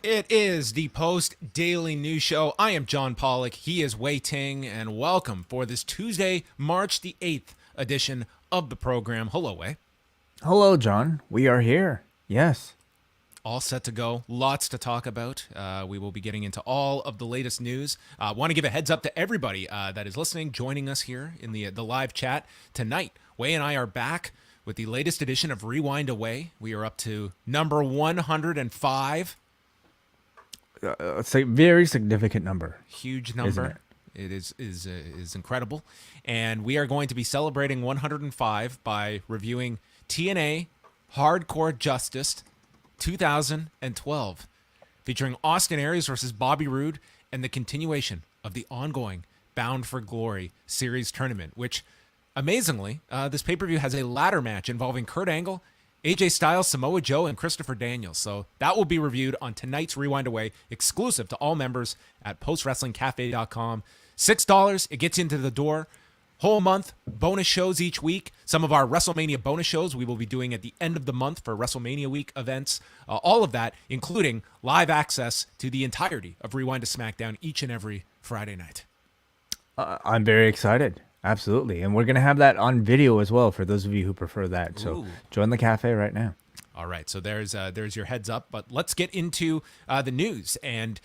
It is the Post Daily News Show. I am John Pollock. He is Wai Ting, and welcome for this Tuesday, March the 8th edition of the program. Hello, Wai. Hello, John. We are here. Yes. All set to go. Lots to talk about. We will be getting into all of the latest news. Want to give a heads up to everybody that is listening, joining us here in the live chat tonight. Wai and I are back with the latest edition of Rewind Away. We are up to number 105. It's a very significant number. Huge number. It is incredible. And we are going to be celebrating 105 by reviewing TNA Hardcore Justice 2012, featuring Austin Aries versus Bobby Roode and the continuation of the ongoing Bound for Glory series tournament, which, amazingly, this pay-per-view has a ladder match involving Kurt Angle, AJ Styles, Samoa Joe, and Christopher Daniels. So that will be reviewed on tonight's Rewind Away, exclusive to all members at postwrestlingcafe.com. $6, it gets you into the door. Whole month, bonus shows each week. Some of our WrestleMania bonus shows we will be doing at the end of the month for WrestleMania week events. All of that, including live access to the entirety of Rewind to SmackDown each and every Friday night. I'm very excited. Absolutely. And we're going to have that on video as well for those of you who prefer that. So join the cafe right now. All right. So there's your heads up. But let's get into the news. And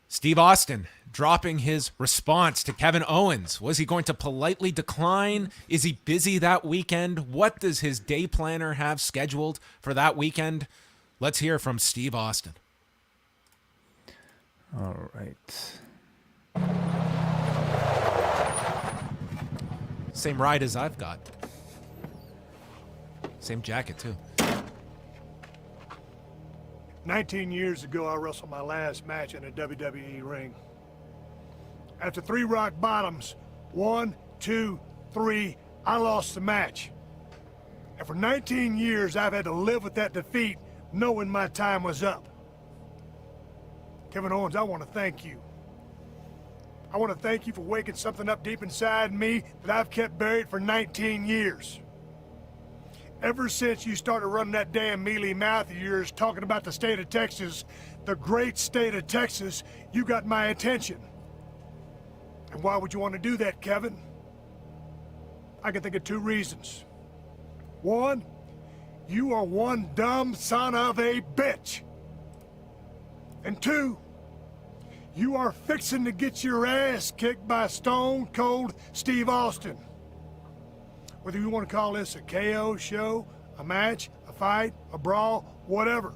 Steve Austin dropping his response to Kevin Owens. Was he going to politely decline? Is he busy that weekend? What does his day planner have scheduled for that weekend? Let's hear from Steve Austin. All right. Same ride as I've got. Same jacket, too. 19 years ago, I wrestled my last match in a WWE ring. After 3 rock bottoms, 1, 2, 3, I lost the match. And for 19 years, I've had to live with that defeat, knowing my time was up. Kevin Owens, I want to thank you. I want to thank you for waking something up deep inside me that I've kept buried for 19 years. Ever since you started running that damn mealy mouth of yours talking about the state of Texas, the great state of Texas, you got my attention. And why would you want to do that, Kevin? I can think of 2 reasons. 1, you are one dumb son of a bitch. And 2, you are fixing to get your ass kicked by Stone Cold Steve Austin. Whether you want to call this a KO show, a match, a fight, a brawl, whatever,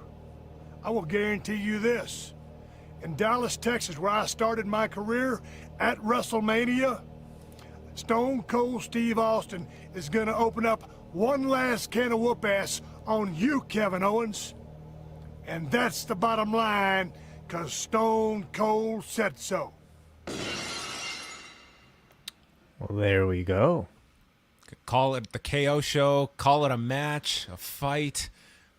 I will guarantee you this. In Dallas, Texas, where I started my career at WrestleMania, Stone Cold Steve Austin is going to open up one last can of whoop-ass on you, Kevin Owens. And that's the bottom line, because Stone Cold said so. Well, there we go. Call it the KO show, call it a match, a fight,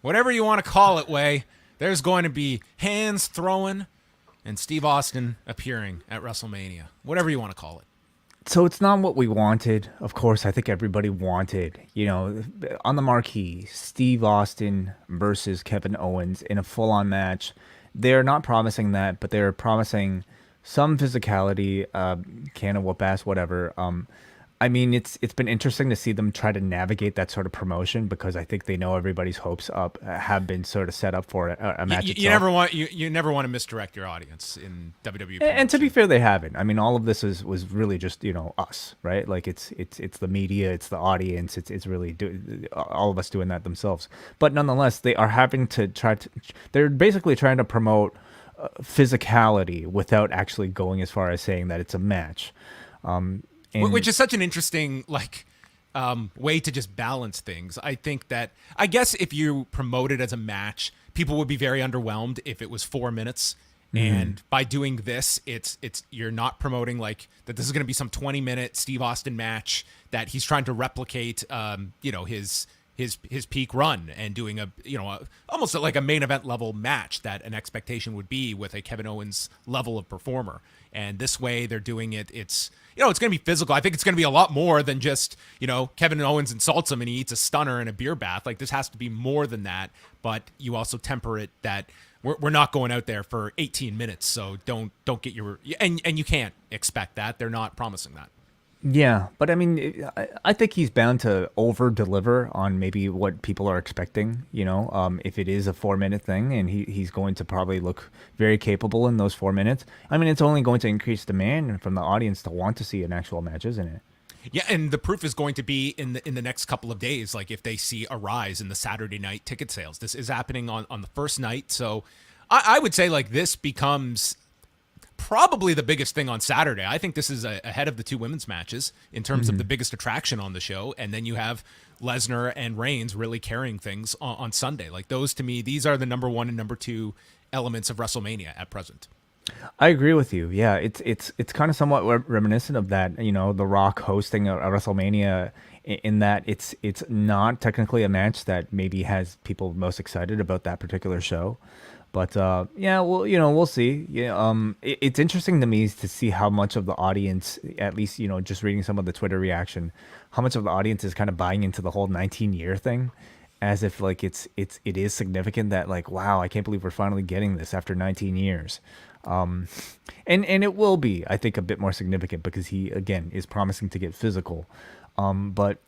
whatever you want to call it, Wai. There's going to be hands throwing and Steve Austin appearing at WrestleMania, whatever you want to call it. So it's not what we wanted. Of course, I think everybody wanted, on the marquee, Steve Austin versus Kevin Owens in a full-on match. They're not promising that, but they're promising some physicality, can of whoop-ass, whatever. I mean, it's been interesting to see them try to navigate that sort of promotion because I think they know everybody's hopes up have been sort of set up for a match. You never want to misdirect your audience in WWE. And to be fair, they haven't. I mean, all of this was really just us, right? Like it's the media, it's the audience, it's really all of us doing that themselves. But nonetheless, they are having to they're basically trying to promote physicality without actually going as far as saying that it's a match. Which is such an interesting way to just balance things. I guess if you promote it as a match, people would be very underwhelmed if it was 4 minutes. Mm-hmm. And by doing this, it's you're not promoting like that this is going to be some 20-minute Steve Austin match that he's trying to replicate, his his peak run and doing almost like a main event level match that an expectation would be with a Kevin Owens level of performer. And this way they're doing it. It's going to be physical. I think it's going to be a lot more than just, Kevin Owens insults him and he eats a stunner in a beer bath. Like, this has to be more than that, but you also temper it that we're not going out there for 18 minutes. So don't get and you can't expect that. They're not promising that. Yeah, but I mean, I think he's bound to over deliver on maybe what people are expecting. If it is a 4-minute thing, and he's going to probably look very capable in those 4 minutes. I mean, it's only going to increase demand from the audience to want to see an actual match, isn't it? Yeah, and the proof is going to be in the next couple of days. Like, if they see a rise in the Saturday night ticket sales, this is happening on the first night. So I would say, like, this becomes probably the biggest thing on Saturday. I think this is ahead of the 2 women's matches in terms of the biggest attraction on the show. And then you have Lesnar and Reigns really carrying things on Sunday. Like, those, to me, these are the number 1 and number 2 elements of WrestleMania at present. I agree with you. Yeah, it's kind of somewhat reminiscent of that. The Rock hosting a WrestleMania, in that it's not technically a match that maybe has people most excited about that particular show. But yeah, well, we'll see. Yeah, it's interesting to me to see how much of the audience, at least just reading some of the Twitter reaction, how much of the audience is kind of buying into the whole 19-year thing, as if like it is significant that, like, wow, I can't believe we're finally getting this after 19 years. And it will be, I think, a bit more significant because he, again, is promising to get physical. But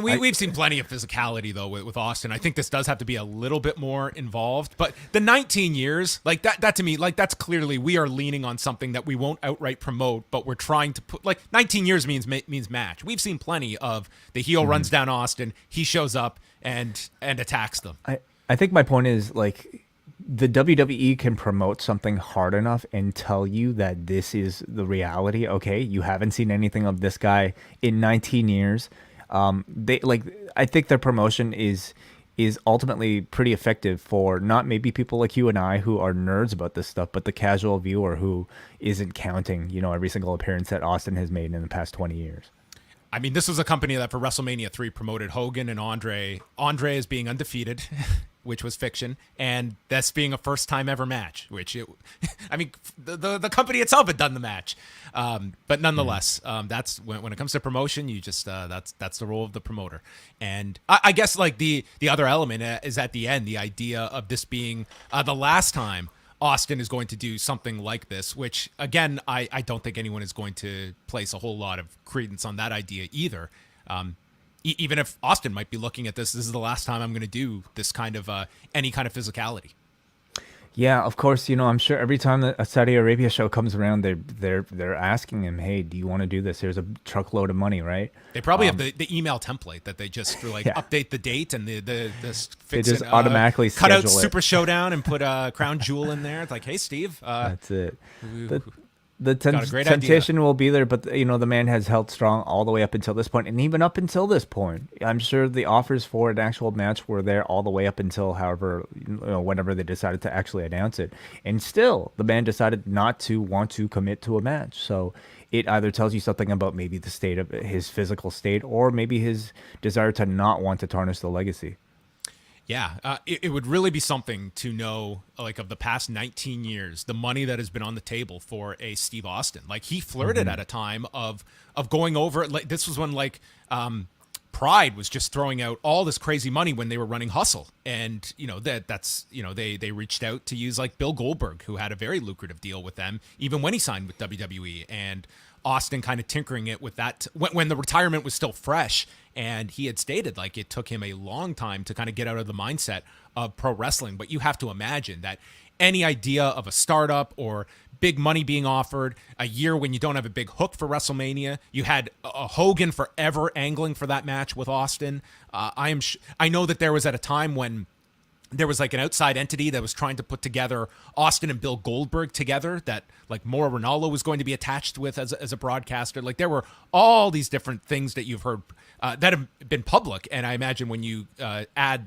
we've seen plenty of physicality though with Austin. I think this does have to be a little bit more involved, but the 19 years, like that to me, like, that's clearly, we are leaning on something that we won't outright promote, but we're trying to put, like, 19 years means match. We've seen plenty of the heel runs down Austin, he shows up and attacks them. I think my point is, like, the WWE can promote something hard enough and tell you that this is the reality. Okay, you haven't seen anything of this guy in 19 years. I think their promotion is ultimately pretty effective for not maybe people like you and I who are nerds about this stuff, but the casual viewer who isn't counting, every single appearance that Austin has made in the past 20 years. I mean, this was a company that for WrestleMania 3 promoted Hogan and Andre as being undefeated, which was fiction, and this being a first-time ever match, the company itself had done the match. But nonetheless, that's when it comes to promotion, you just that's the role of the promoter. And I guess, like, the other element is at the end, the idea of this being the last time Austin is going to do something like this, which, again, I don't think anyone is going to place a whole lot of credence on that idea either. Even if Austin might be looking at this is the last time I'm going to do this kind of any kind of physicality. Yeah, of course. I'm sure every time a Saudi Arabia show comes around, they're asking him, "Hey, do you want to do this? Here's a truckload of money, right?" They probably have the email template that they just update the date and the they just automatically cut out schedule it. Super Showdown and put Crown Jewel in there. It's like, hey, Steve, that's it. The temptation will be there, but the man has held strong all the way up until this point, and even up until this point, I'm sure the offers for an actual match were there all the way up until, however, whenever they decided to actually announce it, and still the man decided not to want to commit to a match. So it either tells you something about maybe the state of his physical state, or maybe his desire to not want to tarnish the legacy. Yeah, it would really be something to know, like, of the past 19 years, the money that has been on the table for a Steve Austin. Like, he flirted at a time of going over, like, this was when, like, Pride was just throwing out all this crazy money when they were running Hustle. And, they reached out to use, like, Bill Goldberg, who had a very lucrative deal with them, even when he signed with WWE. And Austin kind of tinkering it with that when the retirement was still fresh. And he had stated, like, it took him a long time to kind of get out of the mindset of pro wrestling. But you have to imagine that any idea of a startup or big money being offered a year when you don't have a big hook for WrestleMania, you had Hogan forever angling for that match with Austin. I know that there was at a time when there was, like, an outside entity that was trying to put together Austin and Bill Goldberg together, that, like, Mauro Ranallo was going to be attached with as a broadcaster. Like, there were all these different things that you've heard that have been public. And I imagine when you add,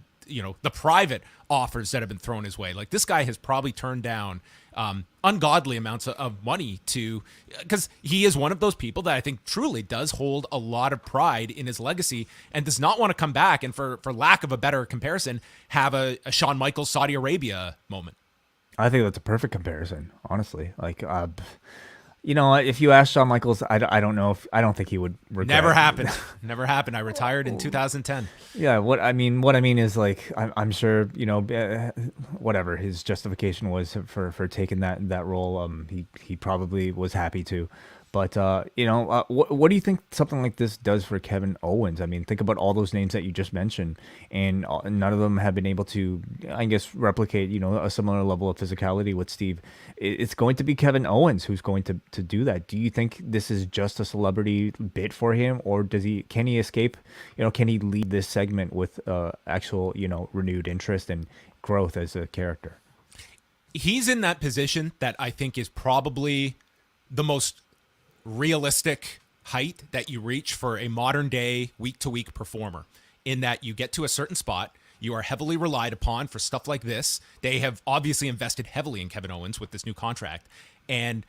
the private offers that have been thrown his way. Like, this guy has probably turned down ungodly amounts of money because he is one of those people that I think truly does hold a lot of pride in his legacy and does not want to come back and, for lack of a better comparison, have a Shawn Michaels Saudi Arabia moment. I think that's a perfect comparison, honestly. Like, if you ask Shawn Michaels, I don't know if I don't think he would regret. Never happened. Never happened. I retired in 2010. Yeah, what I mean is, like, I'm sure, whatever his justification was for taking that role, he probably was happy to. But what do you think something like this does for Kevin Owens? I mean, think about all those names that you just mentioned, and none of them have been able to, I guess, replicate a similar level of physicality with Steve. It's going to be Kevin Owens who's going to do that. Do you think this is just a celebrity bit for him, or can he escape? Can he lead this segment with actual renewed interest and growth as a character? He's in that position that I think is probably the most realistic height that you reach for a modern day week-to-week performer, in that you get to a certain spot, you are heavily relied upon for stuff like this. They have obviously invested heavily in Kevin Owens with this new contract, and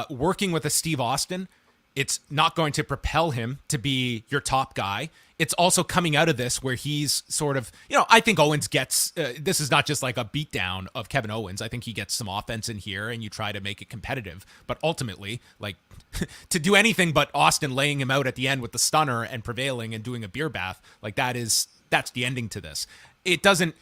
working with a Steve Austin, it's not going to propel him to be your top guy. It's also coming out of this where he's sort of, I think Owens gets, this is not just like a beatdown of Kevin Owens. I think he gets some offense in here and you try to make it competitive. But ultimately, like, to do anything but Austin laying him out at the end with the stunner and prevailing and doing a beer bath, like, that's the ending to this. It doesn't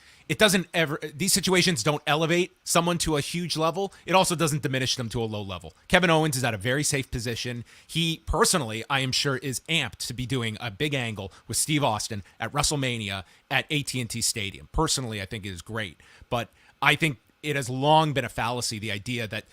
ever, these situations don't elevate someone to a huge level. It also doesn't diminish them to a low level. Kevin Owens is at a very safe position. He personally, I am sure, is amped to be doing a big angle with Steve Austin at WrestleMania at AT&T Stadium. Personally, I think it is great. But I think it has long been a fallacy, the idea that,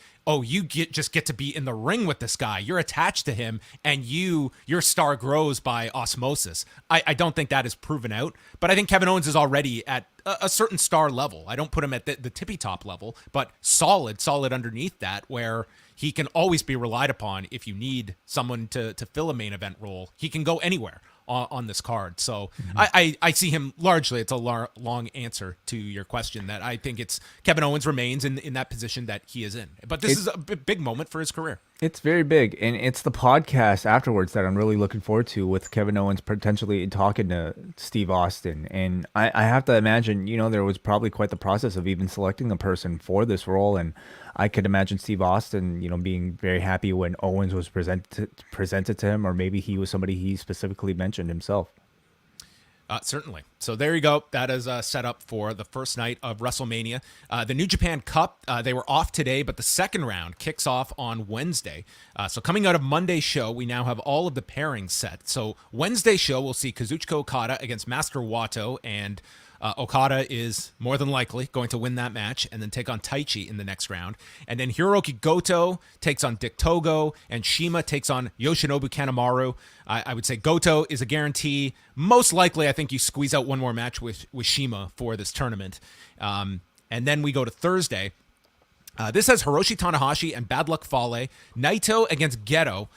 you just get to be in the ring with this guy. You're attached to him, and your star grows by osmosis. I don't think that is proven out, but I think Kevin Owens is already at a certain star level. I don't put him at the tippy top level, but solid underneath that, where he can always be relied upon. If you need someone to fill a main event role, he can go anywhere on this card. So I see him largely, it's a long answer to your question, that I think it's Kevin Owens remains in that position that he is in. But this is a big moment for his career. It's very big, and it's the podcast afterwards that I'm really looking forward to, with Kevin Owens potentially talking to Steve Austin. And I have to imagine, there was probably quite the process of even selecting a person for this role, and I could imagine Steve Austin, being very happy when Owens was presented to him, or maybe he was somebody he specifically mentioned himself. Certainly. So there you go. That is set up for the first night of WrestleMania. The New Japan Cup, they were off today, but the second round kicks off on Wednesday. So coming out of Monday's show, we now have all of the pairings set. So Wednesday's show, we'll see Kazuchika Okada against Master Wato, and Okada is more than likely going to win that match and then take on Taichi in the next round. And then Hiroki Goto takes on Dick Togo, and Shima takes on Yoshinobu Kanemaru. I would say Goto is a guarantee. Most likely, I think you squeeze out one more match with Shima for this tournament. And then we go to Thursday. This has Hiroshi Tanahashi and Bad Luck Fale, Naito against Geto,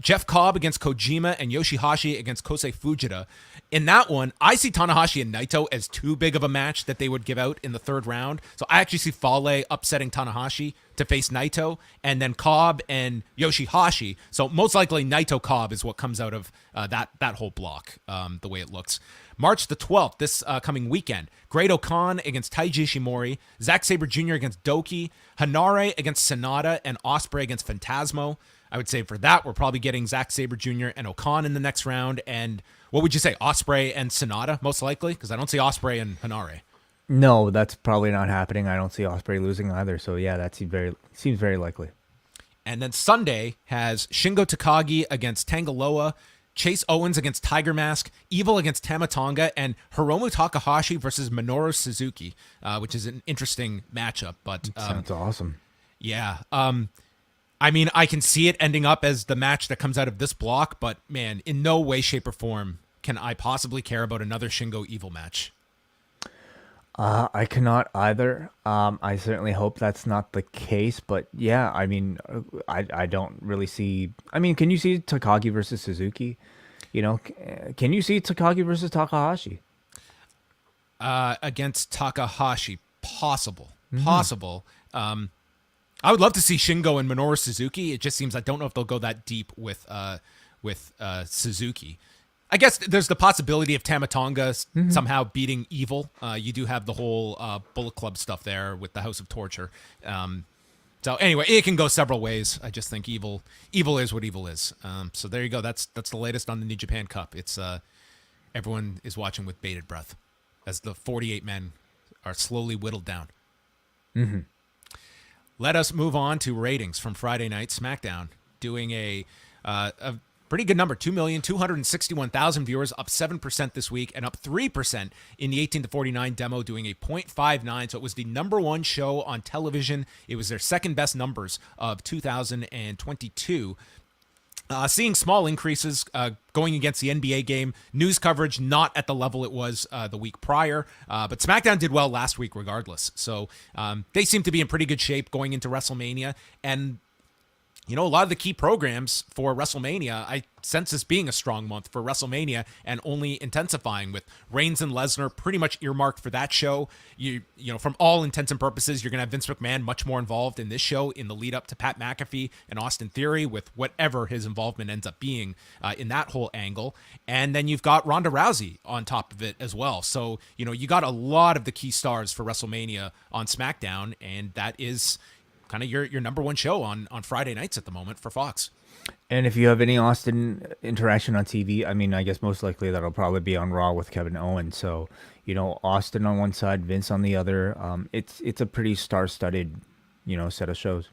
Jeff Cobb against Kojima, and Yoshihashi against Kosei Fujita. In that one, I see Tanahashi and Naito as too big of a match that they would give out in the third round. So I actually see Fale upsetting Tanahashi to face Naito, and then Cobb and Yoshihashi. So most likely Naito Cobb is what comes out of that whole block, the way it looks. March the 12th, this coming weekend, Great Okan against Taiji Ishimori, Zack Sabre Jr. against Doki, Hanare against Sonata, and Ospreay against Phantasmo. I would say for that, we're probably getting Zack Sabre Jr. and Okan in the next round. And what would you say, Ospreay and Sonata, most likely? Because I don't see Ospreay and Hanare. No, that's probably not happening. I don't see Ospreay losing either. So yeah, that seems very likely. And then Sunday has Shingo Takagi against Tangaloa, Chase Owens against Tiger Mask, Evil against Tamatonga, and Hiromu Takahashi versus Minoru Suzuki, which is an interesting matchup. But sounds awesome. Yeah. I mean, I can see it ending up as the match that comes out of this block, but man, in no way, shape, or form can I possibly care about another Shingo Evil match. I cannot either. I certainly hope that's not the case, but yeah, I mean, I don't really see. I mean, can you see Takagi versus Suzuki? Can you see Takagi versus Takahashi? against Takahashi. Possible. I would love to see Shingo and Minoru Suzuki. It just seems I don't know if they'll go that deep with Suzuki. I guess there's the possibility of Tamatonga somehow beating Evil. You do have the whole Bullet Club stuff there with the House of Torture. So anyway, it can go several ways. I just think Evil is what Evil is. So there you go. That's the latest on the New Japan Cup. It's everyone is watching with bated breath as the 48 men are slowly whittled down. Mm-hmm. Let us move on to ratings from Friday Night SmackDown, doing a pretty good number, 2,261,000 viewers, up 7% this week, and up 3% in the 18 to 49 demo, doing a 0.59. So it was the number one show on television. It was their second best numbers of 2022. Seeing small increases going against the NBA game. News coverage not at the level it was the week prior, but SmackDown did well last week regardless. So they seem to be in pretty good shape going into WrestleMania. And you know, a lot of the key programs for WrestleMania, I sense this being a strong month for WrestleMania and only intensifying with Reigns and Lesnar pretty much earmarked for that show. You know, from all intents and purposes, you're going to have Vince McMahon much more involved in this show in the lead up to Pat McAfee and Austin Theory with whatever his involvement ends up being in that whole angle. And then you've got Ronda Rousey on top of it as well. So, you know, you got a lot of the key stars for WrestleMania on SmackDown, and that is kind of your number one show on Friday nights at the moment for Fox. And if you have any Austin interaction on TV, I mean, I guess most likely that'll probably be on Raw with Kevin Owens. So, you know, Austin on one side, Vince on the other. It's a pretty star-studded, you know, set of shows.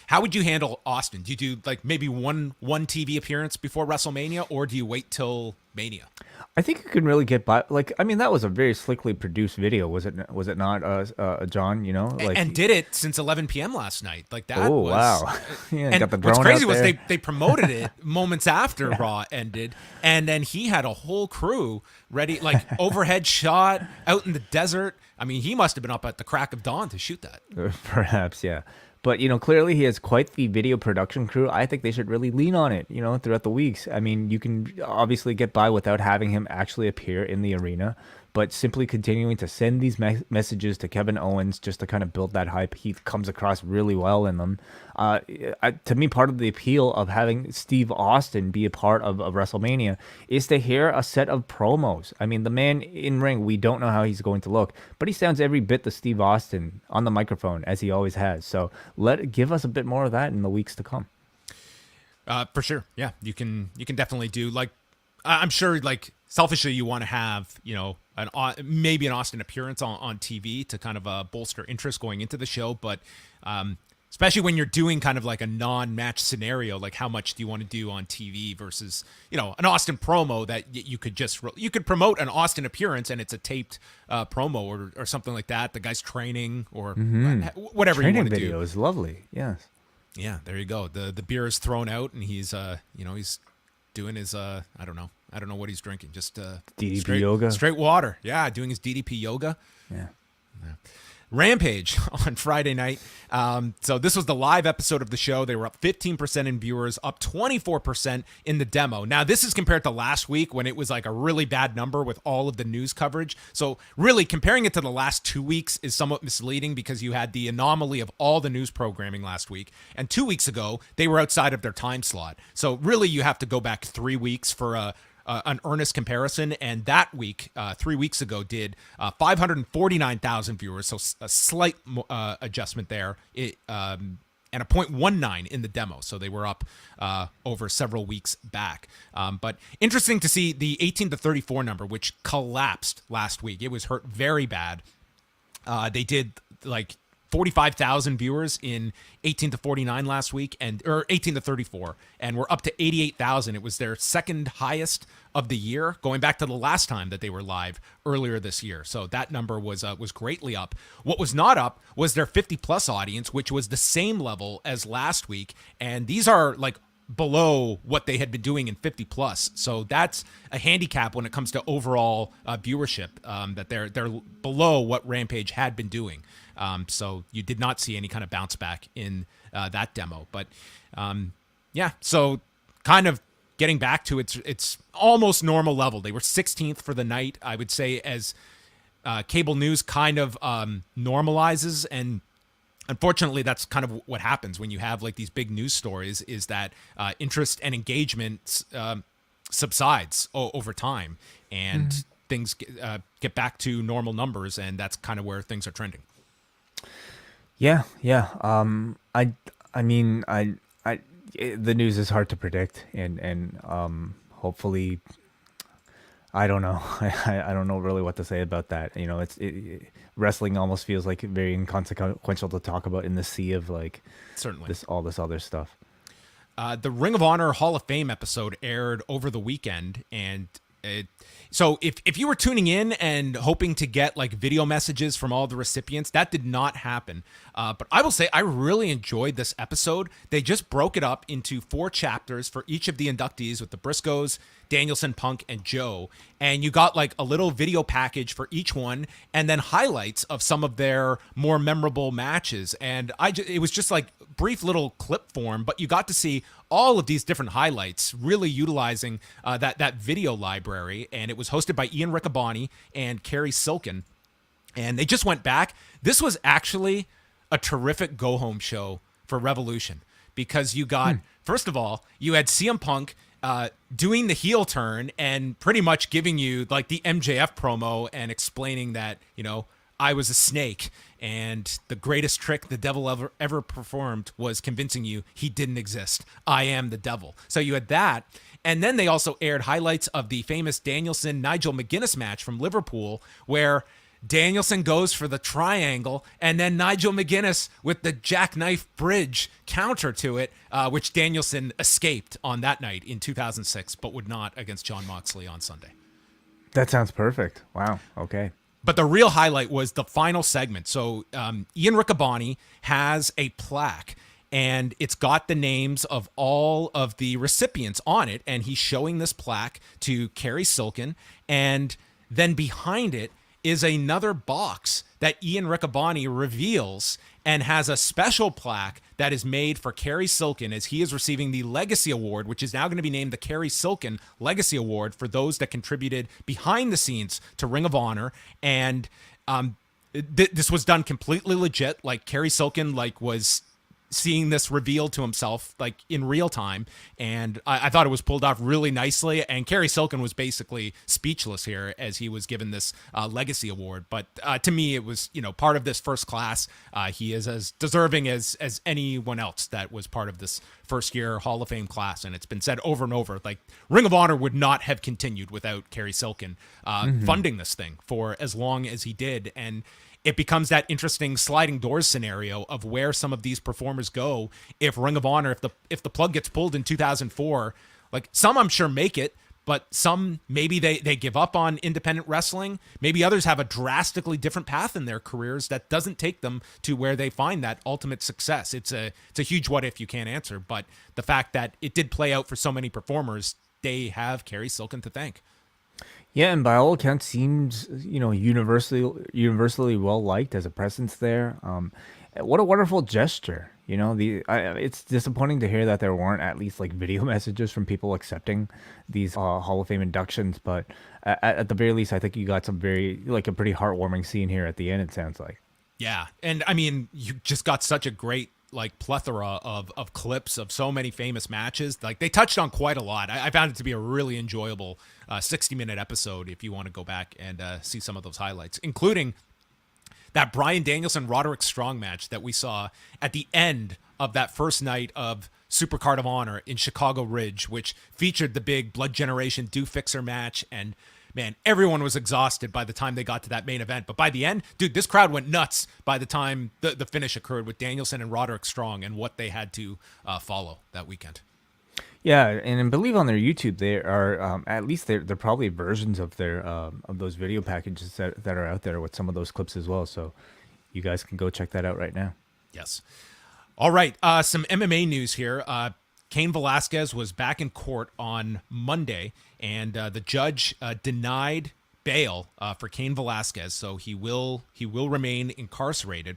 How would you handle Austin? Do you do like maybe one TV appearance before WrestleMania, or do you wait till Mania? I think you can really get by. Like, I mean, that was a very slickly produced video, was it? Was it not, John? You know, like, and did it since 11 p.m. last night. Like that. Oh, was, wow! Yeah, and got the what's drone crazy out was there. they promoted it moments after Raw ended, and then he had a whole crew ready, like overhead shot out in the desert. I mean, he must have been up at the crack of dawn to shoot that. Perhaps, yeah. But, you know, clearly he has quite the video production crew. I think they should really lean on it, you know, throughout the weeks. I mean, you can obviously get by without having him actually appear in the arena, but simply continuing to send these messages to Kevin Owens just to kind of build that hype. He comes across really well in them. To me, part of the appeal of having Steve Austin be a part of WrestleMania is to hear a set of promos. I mean, the man in ring, we don't know how he's going to look, but he sounds every bit the Steve Austin on the microphone as he always has. So give us a bit more of that in the weeks to come. For sure. Yeah, you can definitely do, like, I'm sure, like, selfishly you want to have, you know, maybe an Austin appearance on TV to kind of bolster interest going into the show. But especially when you're doing kind of like a non-match scenario, like how much do you want to do on TV versus, you know, an Austin promo that you could you could promote an Austin appearance and it's a taped promo or something like that. The guy's training or whatever Training you want to do. video is lovely. Yes. Yeah, there you go. The beer is thrown out and he's he's doing his I don't know what he's drinking, just DDP yoga, straight water. Yeah, doing his DDP yoga. Yeah. Rampage on Friday night. So this was the live episode of the show. They were up 15% in viewers, up 24% in the demo. Now, this is compared to last week when it was like a really bad number with all of the news coverage. So really comparing it to the last 2 weeks is somewhat misleading because you had the anomaly of all the news programming last week. And 2 weeks ago, they were outside of their time slot. So really you have to go back 3 weeks for an earnest comparison, and that week, 3 weeks ago, did 549,000 viewers, so a slight adjustment there, and a 0.19 in the demo, so they were up over several weeks back. But interesting to see the 18 to 34 number, which collapsed last week. It was hurt very bad. They did like 45,000 viewers in 18 to 49 last week, or 18 to 34, and we're up to 88,000. It was their second highest of the year, going back to the last time that they were live earlier this year. So that number was greatly up. What was not up was their 50 plus audience, which was the same level as last week, and these are like below what they had been doing in 50 plus. So that's a handicap when it comes to overall viewership, that they're below what Rampage had been doing. So you did not see any kind of bounce back in that demo. But so kind of getting back to its almost normal level. They were 16th for the night. I would say as cable news kind of normalizes, and unfortunately that's kind of what happens when you have like these big news stories, is that interest and engagement subsides over time, and things get back to normal numbers, and that's kind of where things are trending. Yeah. The news is hard to predict, and hopefully, I don't know. I don't know really what to say about that. You know, wrestling almost feels like very inconsequential to talk about in the sea of like Certainly. all this other stuff. The Ring of Honor Hall of Fame episode aired over the weekend, and so if you were tuning in and hoping to get like video messages from all the recipients, that did not happen. But I will say I really enjoyed this episode. They just broke it up into 4 chapters for each of the inductees, with the Briscoes, Danielson, Punk, and Joe. And you got like a little video package for each one, and then highlights of some of their more memorable matches. And it was just like brief little clip form, but you got to see all of these different highlights, really utilizing that video library. And it was hosted by Ian Riccaboni and Carrie Silken. And they just went back. This was actually a terrific go-home show for Revolution, because you got, first of all, you had CM Punk doing the heel turn and pretty much giving you like the MJF promo and explaining that, you know, I was a snake, and the greatest trick the devil ever performed was convincing you he didn't exist. I am the devil. So you had that. And then they also aired highlights of the famous Danielson-Nigel McGuinness match from Liverpool, where Danielson goes for the triangle, and then Nigel McGuinness with the jackknife bridge counter to it, which Danielson escaped on that night in 2006, but would not against Jon Moxley on Sunday. That sounds perfect. Wow. Okay. But the real highlight was the final segment. So Ian Riccaboni has a plaque, and it's got the names of all of the recipients on it, and he's showing this plaque to Carrie Silken, and then behind it is another box that Ian Riccaboni reveals, and has a special plaque that is made for Carrie Silken, as he is receiving the Legacy Award, which is now going to be named the Carrie Silken Legacy Award for those that contributed behind the scenes to Ring of Honor. And this was done completely legit. Like, Carrie Silken was seeing this revealed to himself like in real time, and I thought it was pulled off really nicely. And Carrie Silken was basically speechless here as he was given this Legacy Award. But to me, it was, you know, part of this first class. He is as deserving as anyone else that was part of this first year Hall of Fame class. And it's been said over and over, like, Ring of Honor would not have continued without Carrie Silken funding this thing for as long as he did. And it becomes that interesting sliding doors scenario of where some of these performers go if Ring of Honor, if the plug gets pulled in 2004. Like, some I'm sure make it, but some maybe they give up on independent wrestling. Maybe others have a drastically different path in their careers that doesn't take them to where they find that ultimate success. It's a huge what if you can't answer, but the fact that it did play out for so many performers, they have Carrie Silken to thank. Yeah, and by all accounts, seems, you know, universally well liked as a presence there. What a wonderful gesture, you know. It's disappointing to hear that there weren't at least like video messages from people accepting these Hall of Fame inductions, but at the very least, I think you got some a pretty heartwarming scene here at the end. It sounds like. Yeah, and I mean, you just got such a great like plethora of clips of so many famous matches. Like, they touched on quite a lot. I found it to be a really enjoyable 60-minute episode if you want to go back and see some of those highlights, including that Bryan Danielson-Roderick Strong match that we saw at the end of that first night of Supercard of Honor in Chicago Ridge, which featured the big Blood Generation Do Fixer match. And man, everyone was exhausted by the time they got to that main event. But by the end, dude, this crowd went nuts by the time the finish occurred with Danielson and Roderick Strong and what they had to follow that weekend. Yeah, and I believe on their YouTube there are at least they're probably versions of their of those video packages that are out there with some of those clips as well. So you guys can go check that out right now. Yes. All right. Some MMA news here. Cain Velasquez was back in court on Monday, and the judge denied bail for Cain Velasquez, so he will remain incarcerated.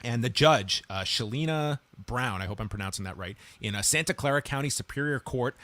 And the judge, Shalina Brown, I hope I'm pronouncing that right, in a Santa Clara County Superior Court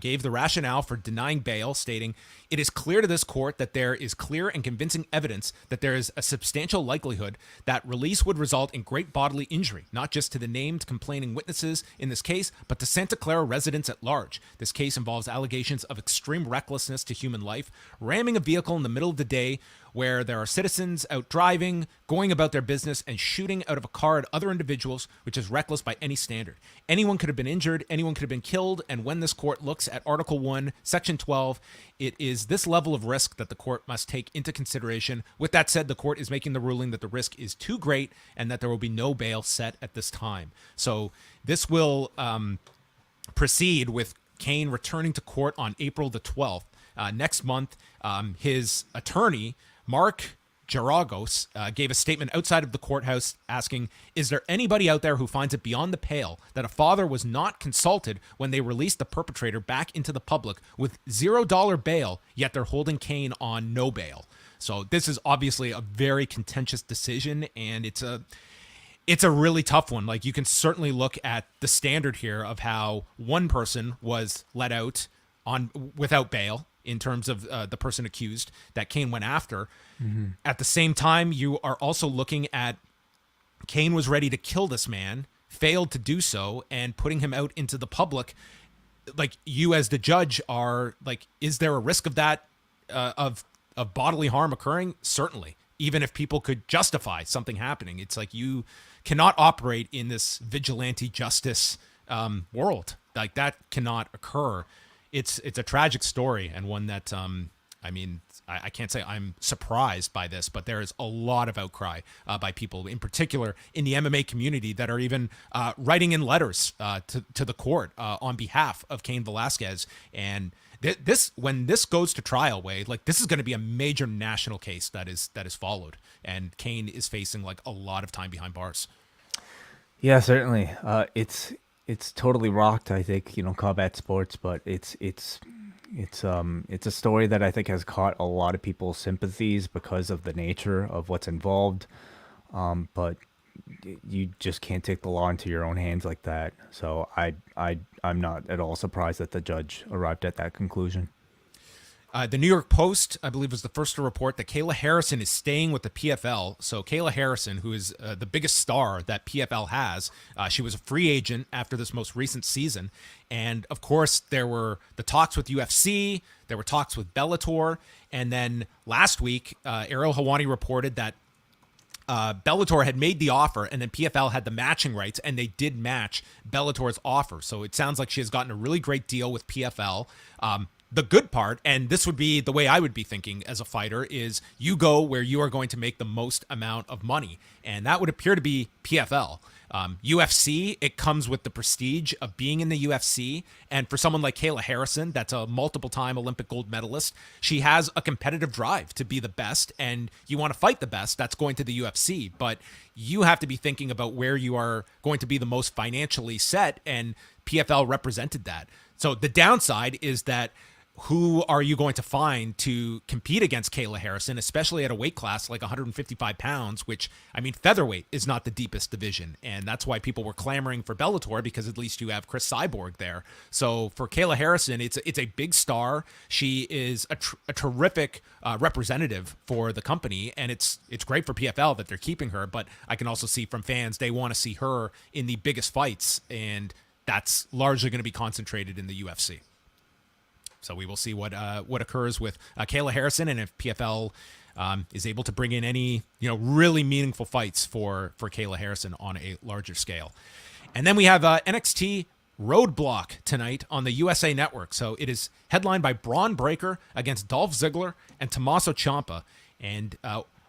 gave the rationale for denying bail, stating, "It is clear to this court that there is clear and convincing evidence that there is a substantial likelihood that release would result in great bodily injury, not just to the named complaining witnesses in this case, but to Santa Clara residents at large. This case involves allegations of extreme recklessness to human life, ramming a vehicle in the middle of the day where there are citizens out driving, going about their business, and shooting out of a car at other individuals, which is reckless by any standard. Anyone could have been injured, anyone could have been killed, and when this court looks at Article 1, Section 12, it is this level of risk that the court must take into consideration. With that said, the court is making the ruling that the risk is too great and that there will be no bail set at this time." So this will proceed with Cain returning to court on April the 12th. Next month, his attorney, Mark Geragos, gave a statement outside of the courthouse asking, "Is there anybody out there who finds it beyond the pale that a father was not consulted when they released the perpetrator back into the public with $0 bail, yet they're holding Cain on no bail?" So this is obviously a very contentious decision, and it's a really tough one. Like, you can certainly look at the standard here of how one person was let out on without bail in terms of the person accused that Cain went after. Mm-hmm. At the same time, you are also looking at Cain was ready to kill this man, failed to do so, and putting him out into the public. Like, you as the judge are like, is there a risk of that, of bodily harm occurring? Certainly. Even if people could justify something happening, it's like you cannot operate in this vigilante justice world. Like, that cannot occur. It's a tragic story, and one that I can't say I'm surprised by this, but there is a lot of outcry by people, in particular in the MMA community, that are even writing in letters to the court on behalf of Cain Velasquez. And when this goes to trial, Wade, like, this is going to be a major national case that is followed, and Cain is facing like a lot of time behind bars. Yeah, certainly. It's totally rocked, I think, combat sports, but it's a story that I think has caught a lot of people's sympathies because of the nature of what's involved. But you just can't take the law into your own hands like that. So I'm not at all surprised that the judge arrived at that conclusion. The New York Post, I believe, was the first to report that Kayla Harrison is staying with the PFL. So Kayla Harrison, who is the biggest star that PFL has, she was a free agent after this most recent season. And, of course, there were the talks with UFC, there were talks with Bellator, and then last week, Ariel Helwani reported that Bellator had made the offer, and then PFL had the matching rights, and they did match Bellator's offer. So it sounds like she has gotten a really great deal with PFL. The good part, and this would be the way I would be thinking as a fighter, is you go where you are going to make the most amount of money. And that would appear to be PFL. UFC, it comes with the prestige of being in the UFC. And for someone like Kayla Harrison, that's a multiple-time Olympic gold medalist, she has a competitive drive to be the best. And you want to fight the best, that's going to the UFC. But you have to be thinking about where you are going to be the most financially set. And PFL represented that. So the downside is that who are you going to find to compete against Kayla Harrison, especially at a weight class like 155 pounds, which, I mean, featherweight is not the deepest division. And that's why people were clamoring for Bellator, because at least you have Chris Cyborg there. So for Kayla Harrison, it's a big star. She is a terrific representative for the company, and it's great for PFL that they're keeping her. But I can also see from fans, they want to see her in the biggest fights, and that's largely going to be concentrated in the UFC. So we will see what occurs with Kayla Harrison, and if PFL is able to bring in any really meaningful fights for Kayla Harrison on a larger scale. And then we have NXT Roadblock tonight on the USA Network. So it is headlined by Braun Breaker against Dolph Ziggler and Tommaso Ciampa. And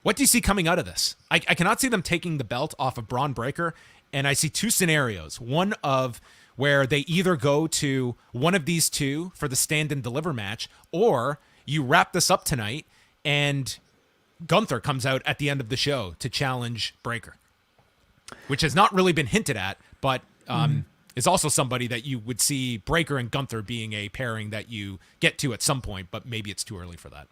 what do you see coming out of this? I cannot see them taking the belt off of Braun Breaker, and I see two scenarios. One of where they either go to one of these two for the stand and deliver match, or you wrap this up tonight and Gunther comes out at the end of the show to challenge Breaker, which has not really been hinted at, but is also somebody that you would see Breaker and Gunther being a pairing that you get to at some point, but maybe it's too early for that.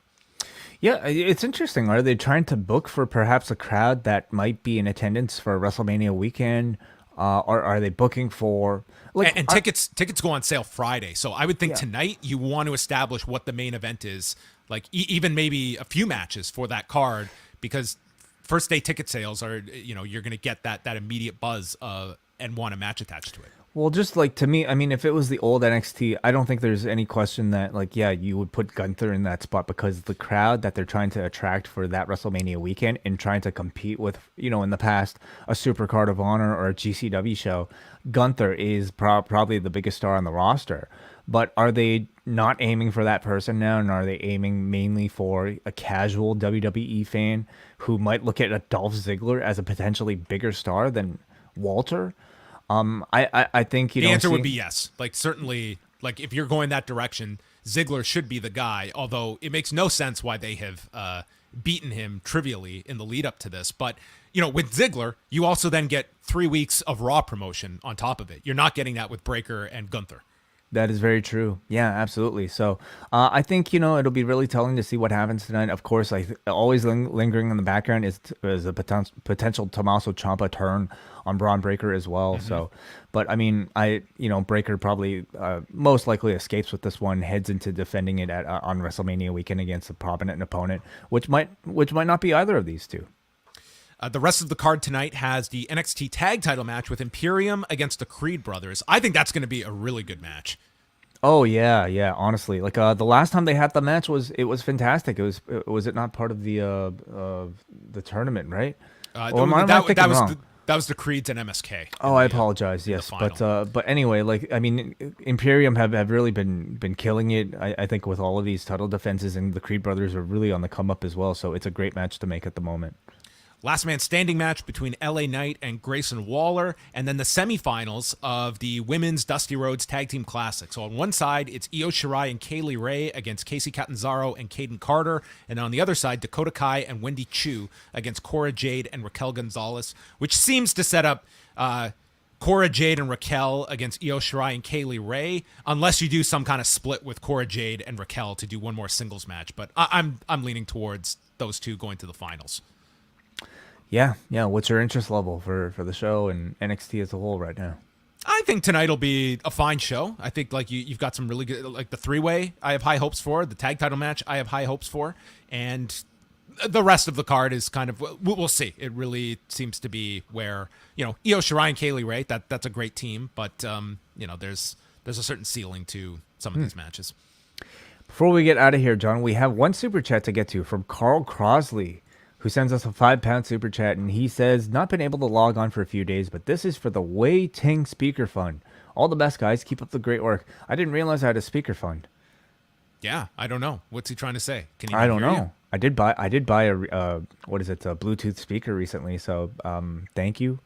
Yeah, it's interesting. Are they trying to book for perhaps a crowd that might be in attendance for WrestleMania weekend? Or are they booking for like And tickets go on sale Friday. So I would think Yeah. tonight you want to establish what the main event is, like even maybe a few matches for that card, because first day ticket sales are, you're going to get that immediate buzz and want a match attached to it. Well, just like to me, I mean, if it was the old NXT, I don't think there's any question that, like, yeah, you would put Gunther in that spot because the crowd that they're trying to attract for that WrestleMania weekend and trying to compete with, in the past, a Super Card of Honor or a GCW show, Gunther is probably the biggest star on the roster. But are they not aiming for that person now? And are they aiming mainly for a casual WWE fan who might look at a Dolph Ziggler as a potentially bigger star than Walter? I think The answer would be yes. Like certainly, like if you're going that direction, Ziggler should be the guy. Although it makes no sense why they have beaten him trivially in the lead up to this. But with Ziggler, you also then get 3 weeks of Raw promotion on top of it. You're not getting that with Breakker and Gunther. That is very true. Yeah, absolutely. So I think, it'll be really telling to see what happens tonight. Of course, always lingering in the background is a potential Tommaso Ciampa turn on Braun Breaker as well. Mm-hmm. So, but I mean, Breaker probably most likely escapes with this one, heads into defending it on WrestleMania weekend against a prominent opponent, which might not be either of these two. The rest of the card tonight has the NXT Tag Title match with Imperium against the Creed Brothers. I think that's going to be a really good match. Oh yeah. Honestly, like the last time they had the match was fantastic. Was it not part of the tournament, right? Or am I thinking wrong? That was the Creeds and MSK. Oh, I apologize. Yes, but anyway, like I mean, Imperium have really been killing it. I think with all of these title defenses, and the Creed Brothers are really on the come up as well. So it's a great match to make at the moment. Last man standing match between LA Knight and Grayson Waller, and then the semifinals of the Women's Dusty Rhodes Tag Team Classic. So on one side, it's Io Shirai and Kaylee Ray against Casey Catanzaro and Caden Carter, and on the other side, Dakota Kai and Wendy Chu against Cora Jade and Raquel Gonzalez, which seems to set up Cora Jade and Raquel against Io Shirai and Kaylee Ray, unless you do some kind of split with Cora Jade and Raquel to do one more singles match. But I'm leaning towards those two going to the finals. Yeah. What's your interest level for the show and NXT as a whole right now? I think tonight will be a fine show. I think like you've got some really good, like the three-way I have high hopes for. The tag title match I have high hopes for. And the rest of the card is kind of, we'll see. It really seems to be where, Io Shirai and Kaylee Ray, that's a great team. But, there's a certain ceiling to some of these matches. Before we get out of here, John, we have one super chat to get to from Carl Crosley, who sends us a £5 super chat, and he says, not been able to log on for a few days, but this is for the Wai Ting Speaker Fund. All the best, guys. Keep up the great work. I didn't realize I had a speaker fund. Yeah, I don't know. What's he trying to say? Can he? I don't know. You? I did buy a Bluetooth speaker recently. So thank you.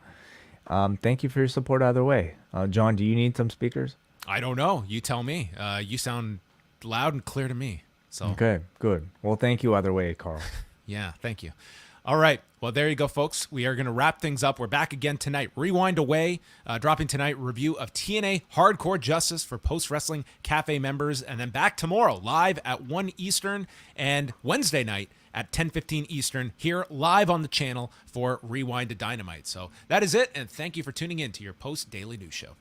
Thank you for your support either way. John, do you need some speakers? I don't know. You tell me. You sound loud and clear to me. So okay, good. Well, thank you either way, Carl. Yeah, thank you. All right. Well, there you go, folks. We are going to wrap things up. We're back again tonight. Rewind away. Dropping tonight review of TNA Hardcore Justice for Post Wrestling Cafe members. And then back tomorrow live at 1 Eastern and Wednesday night at 10:15 Eastern here live on the channel for Rewind to Dynamite. So that is it. And thank you for tuning in to your Post Daily News Show.